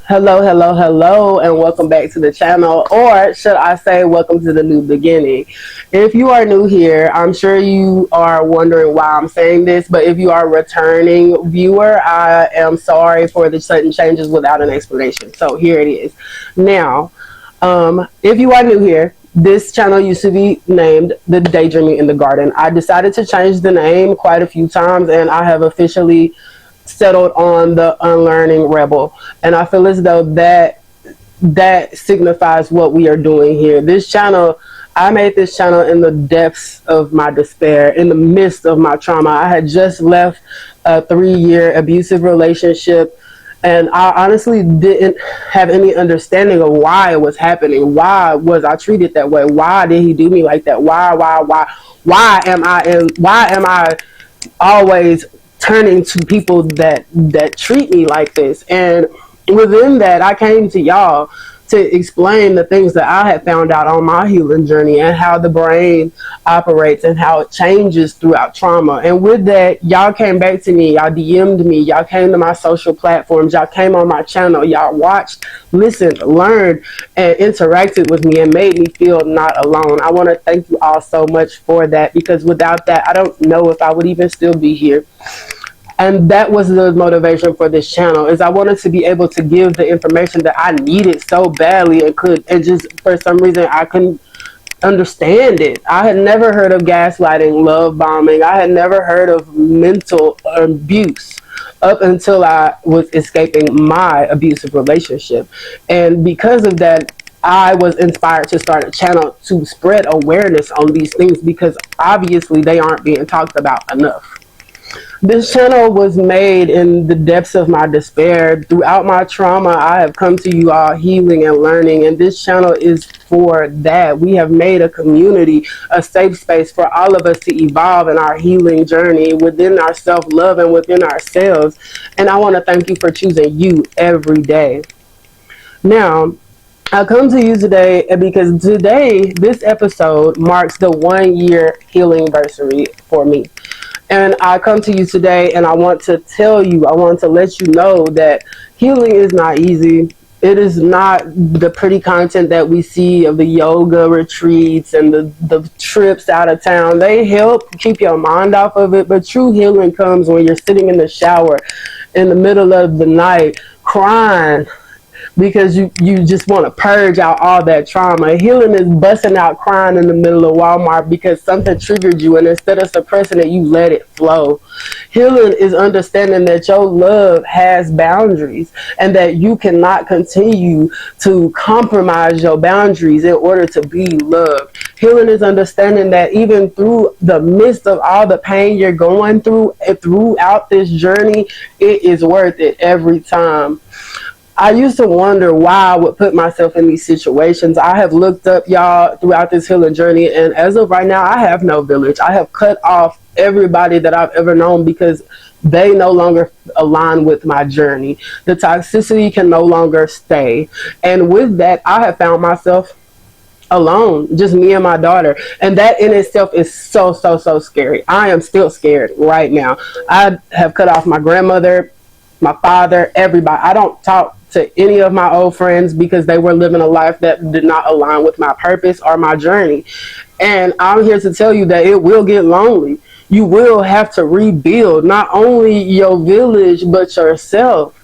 Hello, hello, hello, and welcome back to the channel, or should I say, welcome to the new beginning. If you are new here, I'm sure you are wondering why I'm saying this, but if you are a returning viewer, I am sorry for the sudden changes without an explanation. So here it is. Now, if you are new here, this channel used to be named The Daydreaming in the Garden. I decided to change the name quite a few times, and I have officially settled on the Unlearning Rebel, and I feel as though that signifies what we are doing here. This channel, I made this channel in the depths of my despair, in the midst of my trauma. I had just left a 3-year abusive relationship, and I honestly didn't have any understanding of why it was happening. Why was I treated that way? Why did he do me like that? Why am I always turning to people that treat me like this? And within that, I came to y'all to explain the things that I had found out on my healing journey and how the brain operates and how it changes throughout trauma. And with that, y'all came back to me, y'all DM'd me, y'all came to my social platforms, y'all came on my channel, y'all watched, listened, learned, and interacted with me and made me feel not alone. I want to thank you all so much for that, because without that, I don't know if I would even still be here. And that was the motivation for this channel, is I wanted to be able to give the information that I needed so badly and just for some reason I couldn't understand it. I had never heard of gaslighting, love bombing. I had never heard of mental abuse up until I was escaping my abusive relationship. And because of that, I was inspired to start a channel to spread awareness on these things, because obviously they aren't being talked about enough. This channel was made in the depths of my despair. Throughout my trauma, I have come to you all healing and learning, and this channel is for that. We have made a community, a safe space for all of us to evolve in our healing journey within our self-love and within ourselves. And I want to thank you for choosing you every day. Now, I come to you today because today, this episode marks the 1-year healingversary for me. And I come to you today and I want to tell you, I want to let you know that healing is not easy. It is not the pretty content that we see of the yoga retreats and the trips out of town. They help keep your mind off of it, but true healing comes when you're sitting in the shower in the middle of the night crying because you just want to purge out all that trauma. Healing is busting out crying in the middle of Walmart because something triggered you, and instead of suppressing it, you let it flow. Healing is understanding that your love has boundaries and that you cannot continue to compromise your boundaries in order to be loved. Healing is understanding that even through the midst of all the pain you're going through throughout this journey, it is worth it every time. I used to wonder why I would put myself in these situations. I have looked up y'all throughout this healing journey, and as of right now, I have no village. I have cut off everybody that I've ever known because they no longer align with my journey. The toxicity can no longer stay. And with that, I have found myself alone, just me and my daughter, and that in itself is so scary. I am still scared right now. I have cut off my grandmother, my father, everybody. I don't talk to any of my old friends because they were living a life that did not align with my purpose or my journey. And I'm here to tell you that it will get lonely. You will have to rebuild not only your village but yourself.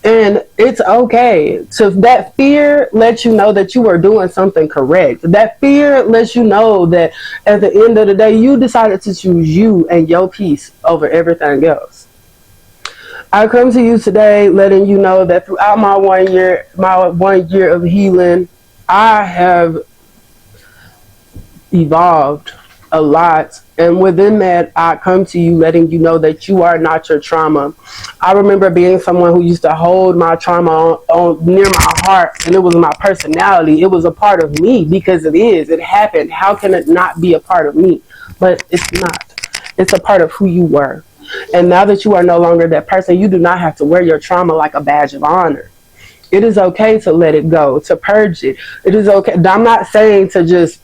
And it's okay. So that fear lets you know that you are doing something correct. That fear lets you know that at the end of the day, you decided to choose you and your peace over everything else. I come to you today letting you know that throughout my 1 year of healing, I have evolved a lot. And within that, I come to you letting you know that you are not your trauma. I remember being someone who used to hold my trauma on near my heart, and it was my personality. It was a part of me because it is. It happened. How can it not be a part of me? But it's not. It's a part of who you were. And now that you are no longer that person, you do not have to wear your trauma like a badge of honor. It is okay to let it go, to purge it. It is okay. I'm not saying to just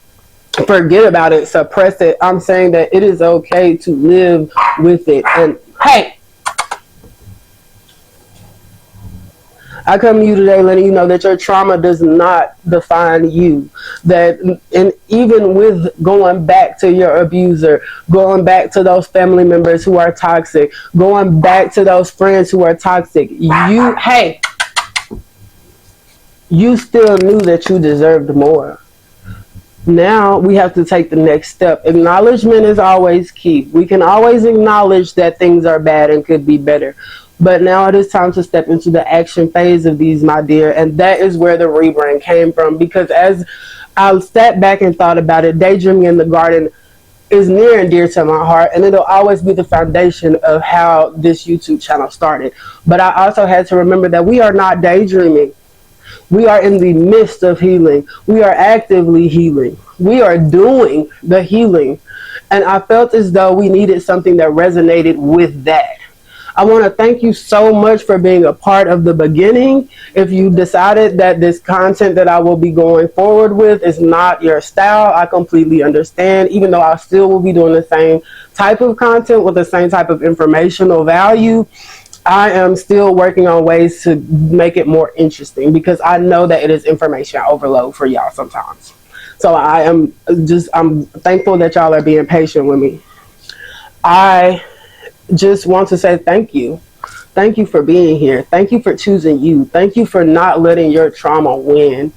forget about it, suppress it. I'm saying that it is okay to live with it. And hey, I come to you today letting you know that your trauma does not define you. That, and even with going back to your abuser, going back to those family members who are toxic, going back to those friends who are toxic, you still knew that you deserved more. Now we have to take the next step. Acknowledgement is always key. We can always acknowledge that things are bad and could be better. But now it is time to step into the action phase of these, my dear. And that is where the rebrand came from. Because as I sat back and thought about it, daydreaming in the garden is near and dear to my heart. And it'll always be the foundation of how this YouTube channel started. But I also had to remember that we are not daydreaming. We are in the midst of healing. We are actively healing. We are doing the healing. And I felt as though we needed something that resonated with that. I want to thank you so much for being a part of the beginning. If you decided that this content that I will be going forward with is not your style, I completely understand, even though I still will be doing the same type of content with the same type of informational value. I am still working on ways to make it more interesting because I know that it is information overload for y'all sometimes. So I'm thankful that y'all are being patient with me. I just want to say thank you. Thank you for being here. Thank you for choosing you. Thank you for not letting your trauma win.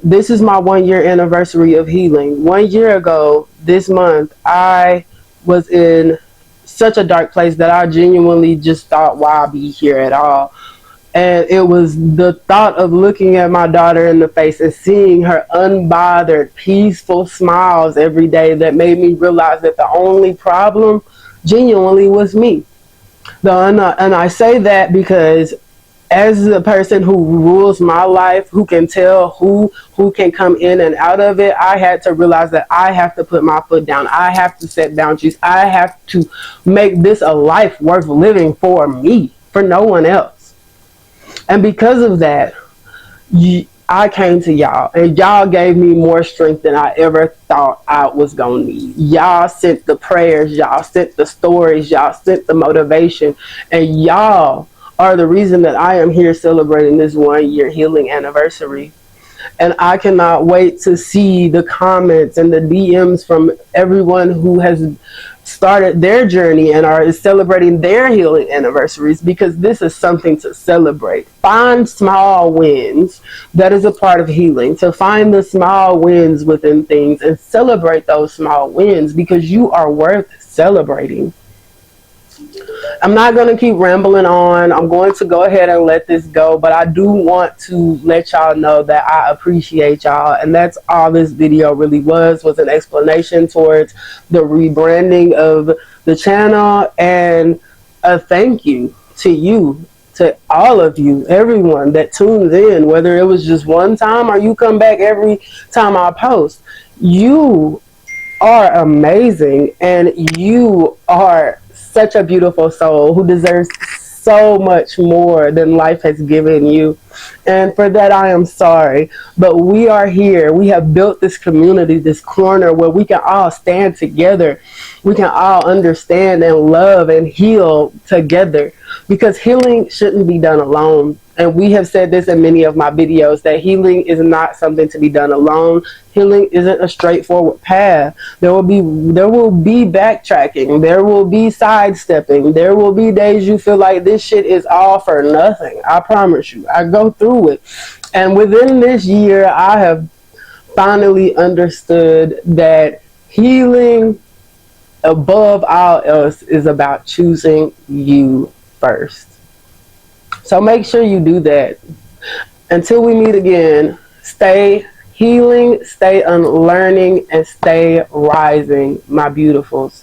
This is my 1-year anniversary of healing. 1 year ago, this month, I was in such a dark place that I genuinely just thought, why be here at all? And it was the thought of looking at my daughter in the face and seeing her unbothered, peaceful smiles every day that made me realize that the only problem genuinely was me. And I say that because as the person who rules my life, who can tell who can come in and out of it, I had to realize that I have to put my foot down. I have to set boundaries. I have to make this a life worth living for me, for no one else. And because of that, I came to y'all, and y'all gave me more strength than I ever thought I was going to need. Y'all sent the prayers, y'all sent the stories, y'all sent the motivation, and y'all are the reason that I am here celebrating this 1-year healing anniversary. And I cannot wait to see the comments and the DMs from everyone who has started their journey and are celebrating their healing anniversaries, because this is something to celebrate. Find small wins. That is a part of healing, to find the small wins within things and celebrate those small wins, because you are worth celebrating. I'm not going to keep rambling on. I'm going to go ahead and let this go, but I do want to let y'all know that I appreciate y'all, and that's all this video really was an explanation towards the rebranding of the channel, and a thank you to you, to all of you, everyone that tunes in, whether it was just one time or you come back every time I post. You are amazing, and you are such a beautiful soul who deserves so much more than life has given you. And for that, I am sorry. But we are here. We have built this community, this corner where we can all stand together. We can all understand and love and heal together, because healing shouldn't be done alone. And we have said this in many of my videos, that healing is not something to be done alone. Healing isn't a straightforward path. There will be backtracking. There will be sidestepping. There will be days you feel like this shit is all for nothing. I promise you. I go through it. And within this year, I have finally understood that healing, above all else, is about choosing you first. So make sure you do that. Until we meet again, stay healing, stay unlearning, and stay rising, my beautifuls.